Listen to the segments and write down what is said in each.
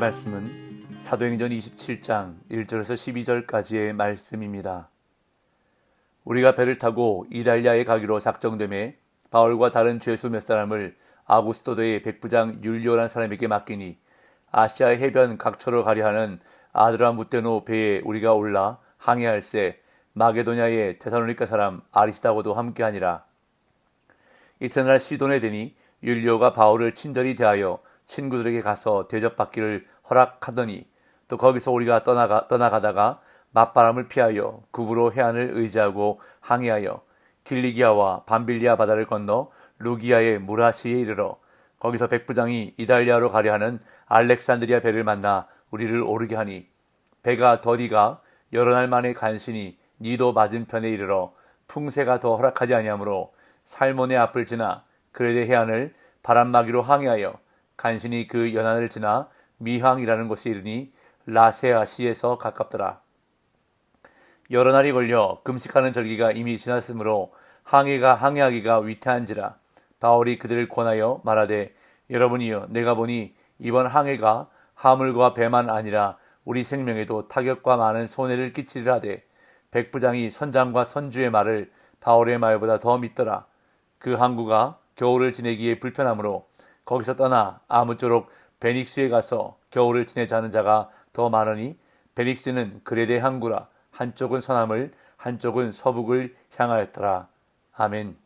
말씀은 사도행전 27장 1절에서 12절까지의 말씀입니다. 우리가 배를 타고 이달리아에 가기로 작정되매 바울과 다른 죄수 몇 사람을 아구스토도의 백부장 율리오라는 사람에게 맡기니 아시아 해변 각처로 가려 하는 아드라무테노 배에 우리가 올라 항해할새 마게도냐의 데살로니가 사람 아리스다고도 함께하니라. 이튿날 시돈에 되니 율리오가 바울을 친절히 대하여 친구들에게 가서 대접받기를 허락하더니 또 거기서 우리가 떠나가다가 맞바람을 피하여 국으로 해안을 의지하고 항해하여 길리기아와 밤빌리아 바다를 건너 루기아의 무라시에 이르러 거기서 백부장이 이달리아로 가려 하는 알렉산드리아 배를 만나 우리를 오르게 하니 배가 더디가 여러 날 만에 간신히 니도 맞은편에 이르러 풍세가 더 허락하지 아니하므로 살몬의 앞을 지나 그레데 해안을 바람막이로 항해하여 간신히 그 연안을 지나 미항이라는 곳에 이르니 라세아시에서 가깝더라. 여러 날이 걸려 금식하는 절기가 이미 지났으므로 항해하기가 위태한지라. 바울이 그들을 권하여 말하되 여러분이여, 내가 보니 이번 항해가 하물과 배만 아니라 우리 생명에도 타격과 많은 손해를 끼치리라 하되 백부장이 선장과 선주의 말을 바울의 말보다 더 믿더라. 그 항구가 겨울을 지내기에 불편하므로 거기서 떠나 아무쪼록 베닉스에 가서 겨울을 지내자 하는 자가 더 많으니 베닉스는 그레데 항구라. 한쪽은 서남을 한쪽은 서북을 향하였더라. 아멘.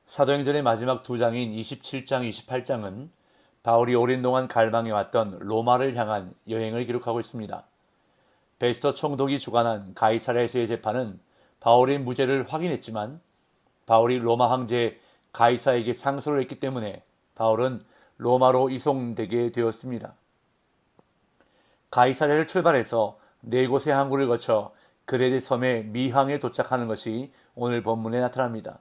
사도행전의 마지막 두 장인 27장, 28장은 바울이 오랜 동안 갈망해왔던 로마를 향한 여행을 기록하고 있습니다. 베스터 총독이 주관한 가이사랴에서의 재판은 바울의 무죄를 확인했지만 바울이 로마 황제 가이사에게 상소를 했기 때문에 바울은 로마로 이송되게 되었습니다. 가이사랴를 출발해서 네 곳의 항구를 거쳐 그레데 섬의 미항에 도착하는 것이 오늘 본문에 나타납니다.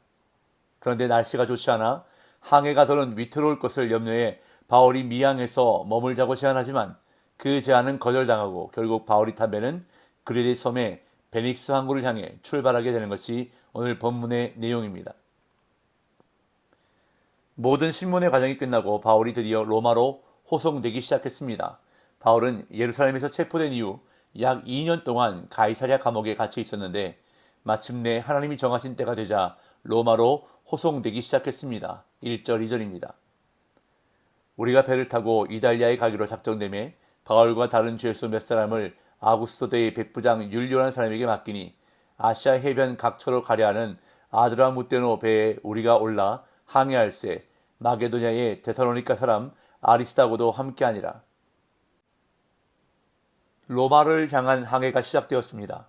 그런데 날씨가 좋지 않아 항해가 더는 위태로울 것을 염려해 바울이 미항에서 머물자고 제안하지만 그 제안은 거절당하고 결국 바울이 탄 배는 그레데 섬의 베닉스 항구를 향해 출발하게 되는 것이 오늘 본문의 내용입니다. 모든 신문의 과정이 끝나고 바울이 드디어 로마로 호송되기 시작했습니다. 바울은 예루살렘에서 체포된 이후 약 2년 동안 가이사랴 감옥에 갇혀 있었는데 마침내 하나님이 정하신 때가 되자 로마로 호송되기 시작했습니다. 1절 2절입니다. 우리가 배를 타고 이달리아에 가기로 작정되매 바울과 다른 죄수 몇 사람을 아구스토대의 백부장 율리오라는 사람에게 맡기니 아시아 해변 각처로 가려 하는 아드라무테노 배에 우리가 올라 항해할새 마게도냐의 데살로니가 사람 아리스다고도 함께하니라. 로마를 향한 항해가 시작되었습니다.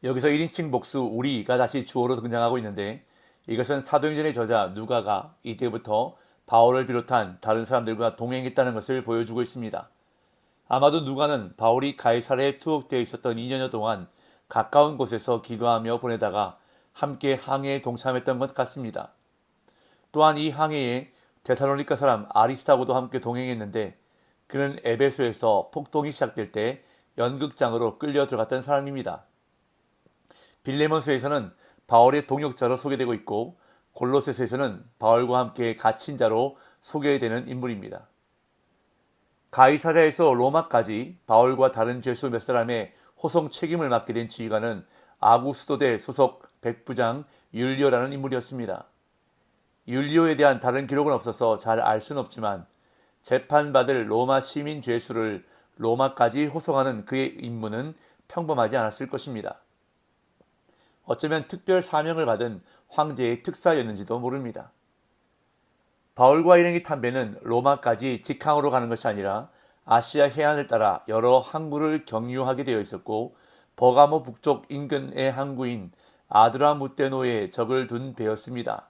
여기서 1인칭 복수 우리가 다시 주어로 등장하고 있는데 이것은 사도행전의 저자 누가가 이때부터 바울을 비롯한 다른 사람들과 동행했다는 것을 보여주고 있습니다. 아마도 누가는 바울이 가이사랴에 투옥되어 있었던 2년여 동안 가까운 곳에서 기도하며 보내다가 함께 항해에 동참했던 것 같습니다. 또한 이 항해에 데살로니가 사람 아리스다고도 함께 동행했는데 그는 에베소에서 폭동이 시작될 때 연극장으로 끌려 들어갔던 사람입니다. 빌레몬서에서는 바울의 동역자로 소개되고 있고 골로새서에서는 바울과 함께 갇힌 자로 소개되는 인물입니다. 가이사랴에서 로마까지 바울과 다른 죄수 몇 사람의 호송 책임을 맡게 된 지휘관은 아구스토대 소속 백부장 율리오라는 인물이었습니다. 율리오에 대한 다른 기록은 없어서 잘 알 수는 없지만 재판받을 로마 시민 죄수를 로마까지 호송하는 그의 임무는 평범하지 않았을 것입니다. 어쩌면 특별 사명을 받은 황제의 특사였는지도 모릅니다. 바울과 일행이 탄 배는 로마까지 직항으로 가는 것이 아니라 아시아 해안을 따라 여러 항구를 경유하게 되어 있었고 버가모 북쪽 인근의 항구인 아드라무테노에 적을 둔 배였습니다.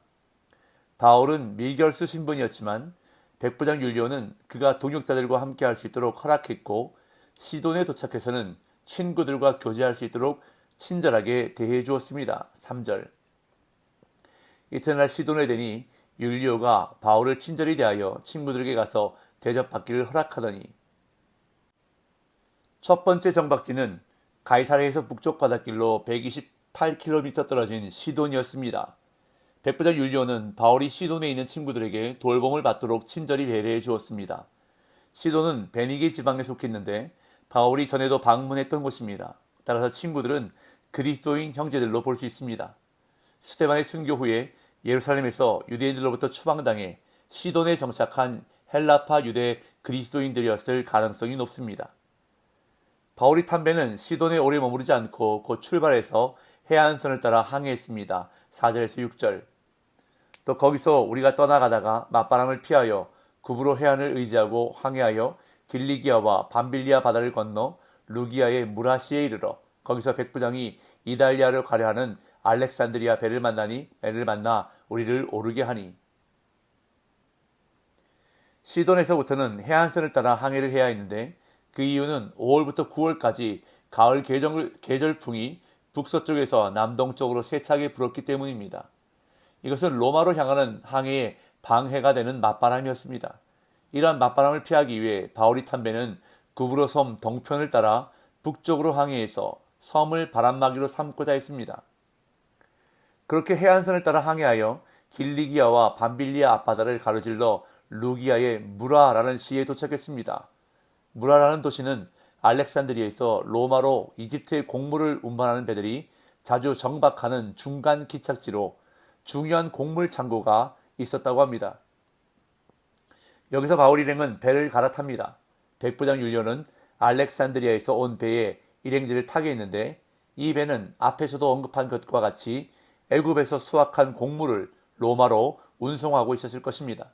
바울은 미결수 신분이었지만 백부장 율리오는 그가 동역자들과 함께 할 수 있도록 허락했고 시돈에 도착해서는 친구들과 교제할 수 있도록 친절하게 대해 주었습니다. 3절. 이튿날 시돈에 되니 율리오가 바울을 친절히 대하여 친구들에게 가서 대접받기를 허락하더니 첫 번째 정박지는 가이사랴에서 북쪽 바닷길로 128km 떨어진 시돈이었습니다. 백부장 율리오는 바울이 시돈에 있는 친구들에게 돌봄을 받도록 친절히 배려해 주었습니다. 시돈은 베니게 지방에 속했는데 바울이 전에도 방문했던 곳입니다. 따라서 친구들은 그리스도인 형제들로 볼 수 있습니다. 스데반의 순교 후에 예루살렘에서 유대인들로부터 추방당해 시돈에 정착한 헬라파 유대 그리스도인들이었을 가능성이 높습니다. 바울이 탄 배는 시돈에 오래 머무르지 않고 곧 출발해서 해안선을 따라 항해했습니다. 4절에서 6절. 또 거기서 우리가 떠나가다가 맞바람을 피하여 구브로 해안을 의지하고 항해하여 길리기아와 밤빌리아 바다를 건너 루기아의 무라시에 이르러 거기서 백부장이 이달리아로 가려 하는 알렉산드리아 배를 만나 우리를 오르게 하니. 시돈에서부터는 해안선을 따라 항해를 해야 했는데 그 이유는 5월부터 9월까지 가을 계절풍이 북서쪽에서 남동쪽으로 세차게 불었기 때문입니다. 이것은 로마로 향하는 항해에 방해가 되는 맞바람이었습니다. 이러한 맞바람을 피하기 위해 바울이 탄 배는 구브로 섬 동편을 따라 북쪽으로 항해해서 섬을 바람막이로 삼고자 했습니다. 그렇게 해안선을 따라 항해하여 길리기아와 밤빌리아 앞바다를 가로질러 루기아의 무라라는 시에 도착했습니다. 무라라는 도시는 알렉산드리아에서 로마로 이집트의 곡물을 운반하는 배들이 자주 정박하는 중간 기착지로 중요한 곡물 창고가 있었다고 합니다. 여기서 바울 일행은 배를 갈아탑니다. 백부장 율리오는 알렉산드리아에서 온 배에 일행들을 타게 했는데 이 배는 앞에서도 언급한 것과 같이 애굽에서 수확한 곡물을 로마로 운송하고 있었을 것입니다.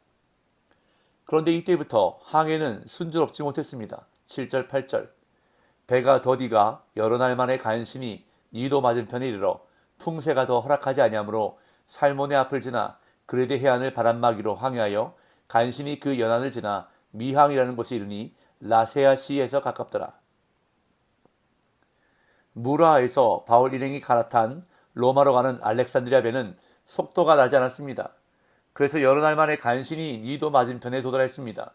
그런데 이때부터 항해는 순조롭지 못했습니다. 7절 8절. 배가 더디가 여러 날 만에 간신히 니도 맞은편에 이르러 풍세가 더 허락하지 아니하므로 살몬의 앞을 지나 그레데 해안을 바람막이로 항해하여 간신히 그 연안을 지나 미항이라는 곳에 이르니 라세아시에서 가깝더라. 무라에서 바울 일행이 갈아탄 로마로 가는 알렉산드리아 배는 속도가 나지 않았습니다. 그래서 여러 날 만에 간신히 니도 맞은편에 도달했습니다.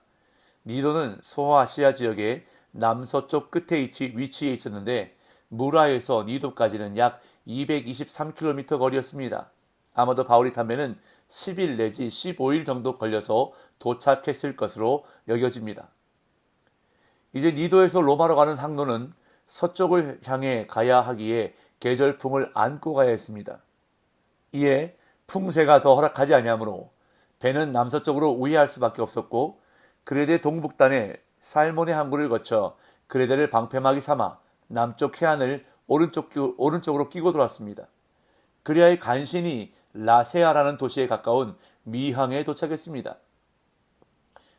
니도는 소아시아 지역의 남서쪽 끝에 위치해 있었는데 무라에서 니도까지는 약 223km 거리였습니다. 아마도 바울이 탄 배는 10일 내지 15일 정도 걸려서 도착했을 것으로 여겨집니다. 이제 니도에서 로마로 가는 항로는 서쪽을 향해 가야 하기에 계절풍을 안고 가야 했습니다. 이에 풍세가 더 허락하지 아니하므로 배는 남서쪽으로 우회할 수밖에 없었고 그레데 동북단의 살몬의 항구를 거쳐 그레데를 방패막이 삼아 남쪽 해안을 오른쪽으로 끼고 돌았습니다. 그리하여 간신히 라세아라는 도시에 가까운 미항에 도착했습니다.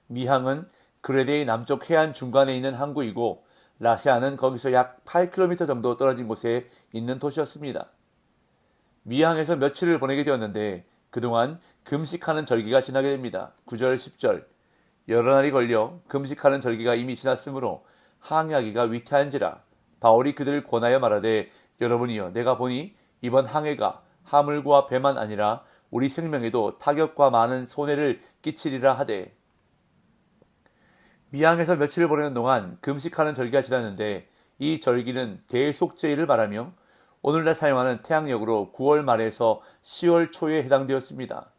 미항은 그레데의 남쪽 해안 중간에 있는 항구이고 라세아는 거기서 약 8km 정도 떨어진 곳에 있는 도시였습니다. 미항에서 며칠을 보내게 되었는데 그동안 금식하는 절기가 지나게 됩니다. 9절 10절. 여러 날이 걸려 금식하는 절기가 이미 지났으므로 항해하기가 위태한지라 바울이 그들을 권하여 말하되 여러분이여 내가 보니 이번 항해가 하물과 배만 아니라 우리 생명에도 타격과 많은 손해를 끼치리라 하되. 미항에서 며칠을 보내는 동안 금식하는 절기가 지났는데 이 절기는 대속제일을 말하며 오늘날 사용하는 태양력으로 9월 말에서 10월 초에 해당되었습니다.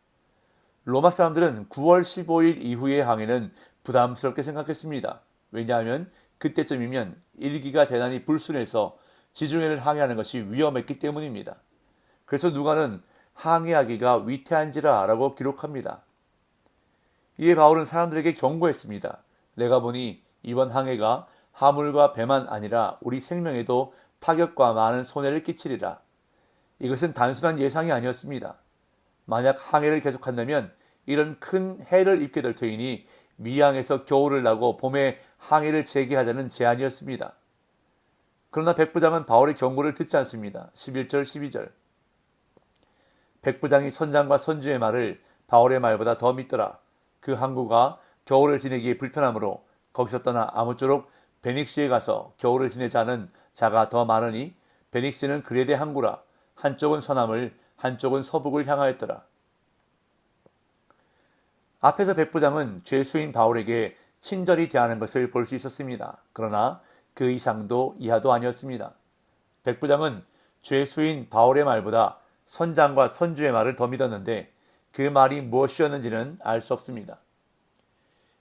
로마 사람들은 9월 15일 이후의 항해는 부담스럽게 생각했습니다. 왜냐하면 그때쯤이면 일기가 대단히 불순해서 지중해를 항해하는 것이 위험했기 때문입니다. 그래서 누가는 항해하기가 위태한지라 라고 기록합니다. 이에 바울은 사람들에게 경고했습니다. 내가 보니 이번 항해가 하물과 배만 아니라 우리 생명에도 타격과 많은 손해를 끼치리라. 이것은 단순한 예상이 아니었습니다. 만약 항해를 계속한다면 이런 큰 해를 입게 될 터이니 미항에서 겨울을 나고 봄에 항해를 재개하자는 제안이었습니다. 그러나 백부장은 바울의 경고를 듣지 않습니다. 11절 12절. 백부장이 선장과 선주의 말을 바울의 말보다 더 믿더라. 그 항구가 겨울을 지내기에 불편하므로 거기서 떠나 아무쪼록 베닉스에 가서 겨울을 지내자는 자가 더 많으니 베닉스는 그레데 항구라. 한쪽은 서남을 한쪽은 서북을 향하였더라. 앞에서 백부장은 죄수인 바울에게 친절히 대하는 것을 볼 수 있었습니다. 그러나 그 이상도 이하도 아니었습니다. 백부장은 죄수인 바울의 말보다 선장과 선주의 말을 더 믿었는데 그 말이 무엇이었는지는 알 수 없습니다.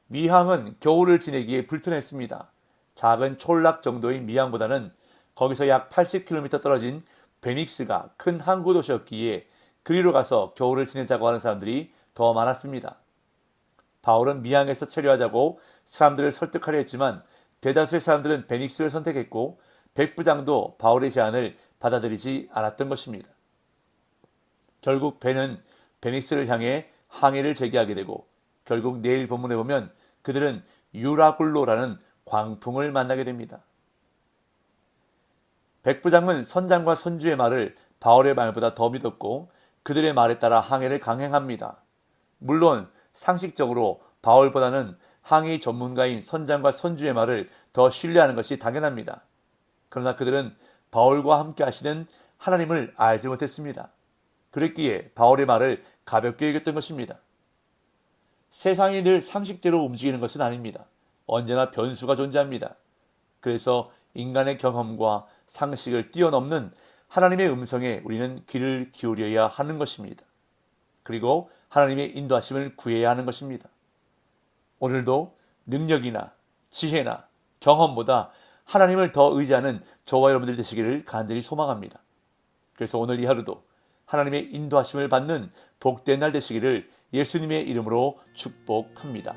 미항은 겨울을 지내기에 불편했습니다. 작은 촌락 정도의 미항보다는 거기서 약 80km 떨어진 베닉스가 큰 항구 도시였기에 그리로 가서 겨울을 지내자고 하는 사람들이 더 많았습니다. 바울은 미항에서 체류하자고 사람들을 설득하려 했지만 대다수의 사람들은 베닉스를 선택했고 백부장도 바울의 제안을 받아들이지 않았던 것입니다. 결국 배는 베닉스를 향해 항해를 재개하게 되고 결국 내일 본문에 보면 그들은 유라굴로라는 광풍을 만나게 됩니다. 백부장은 선장과 선주의 말을 바울의 말보다 더 믿었고 그들의 말에 따라 항해를 강행합니다. 물론 상식적으로 바울보다는 항해 전문가인 선장과 선주의 말을 더 신뢰하는 것이 당연합니다. 그러나 그들은 바울과 함께 하시는 하나님을 알지 못했습니다. 그랬기에 바울의 말을 가볍게 여겼던 것입니다. 세상이 늘 상식대로 움직이는 것은 아닙니다. 언제나 변수가 존재합니다. 그래서 인간의 경험과 상식을 뛰어넘는 하나님의 음성에 우리는 귀를 기울여야 하는 것입니다. 그리고 하나님의 인도하심을 구해야 하는 것입니다. 오늘도 능력이나 지혜나 경험보다 하나님을 더 의지하는 저와 여러분들 되시기를 간절히 소망합니다. 그래서 오늘 이 하루도 하나님의 인도하심을 받는 복된 날 되시기를 예수님의 이름으로 축복합니다.